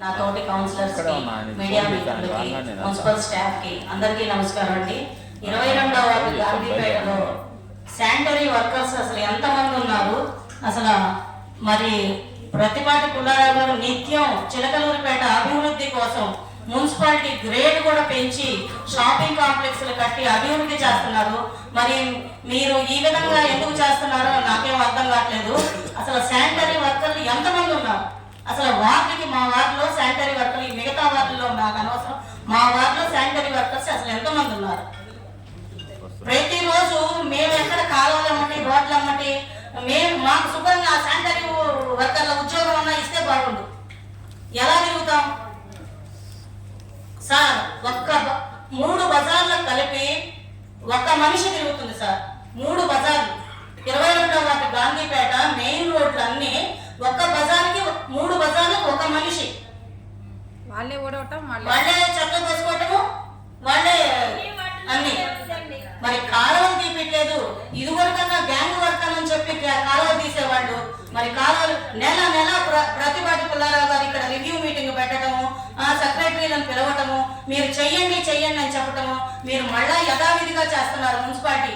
నా తోటి కౌన్సిలర్స్ కి, మీడియా మిత్రులకి, మున్సిపల్ స్టాఫ్ కి అందరికీ నమస్కారం అండి. 22వ వార్డు గాంధీపేటలో శానిటరీ వర్కర్స్ అసలు ఎంతమంది ఉన్నారు? అసలు మరి ప్రతిపాటి పుల్లారావు గారు నిత్యం చిలకలూరిపేట అభివృద్ధి కోసం మున్సిపాలిటీ గ్రేడ్ కూడా పెంచి షాపింగ్ కాంప్లెక్స్లు కట్టి అభివృద్ధి చేస్తున్నారు. మరి మీరు ఈ విధంగా ఎందుకు చేస్తున్నారో నాకేం అర్థం కావట్లేదు. అసలు శానిటరీ వర్కర్లు ఎంతమంది ఉన్నారు? అసలు వార్డుకి, మా వార్డులో శానిటరీ వర్కర్లు, మిగతా వార్డుల్లో నాకు అనవసరం, మా వార్డులో శానిటరీ వర్కర్స్ అసలు ఎంతమంది ఉన్నారు? ప్రతిరోజు మేము ఎక్కడ కాలువలు అమ్మటి, రోడ్లు అమ్మటి, మేము మాకు శుభ్రంగా శానిటరీ వర్కర్ల ఉద్యోగం అన్నా ఇస్తే బాగుండు. ఎలా తిరుగుతాం సార్? ఒక్క 3 బజార్లకు కలిపి ఒక మనిషి తిరుగుతుంది సార్. 3 బజార్లు, 22వ వార్డు గాంధీపేట మెయిన్ రోడ్లు అన్ని ఒక్క బజార్కి 3 బజార్లకు ఒక మనిషి. వాళ్ళే ఓడవటం, వాళ్ళే చెట్లు పోసుకోవటము, వాళ్ళే అన్ని. మరి కాలువలు తీపిట్లేదు. ఇదివరకన్నా గ్యాంగ్ వర్క్ అని చెప్పి కాలువ తీసేవాళ్ళు. మరి కాలువలు నెల ప్రతిపాటి పుల్లారావు గారు ఇక్కడ రివ్యూ మీటింగ్ పెట్టడము, సెక్రటరీలను పిలవటము, మీరు చెయ్యండి అని చెప్పటము, మీరు మళ్ళా యథావిధిగా చేస్తున్నారు మున్సిపాలిటీ.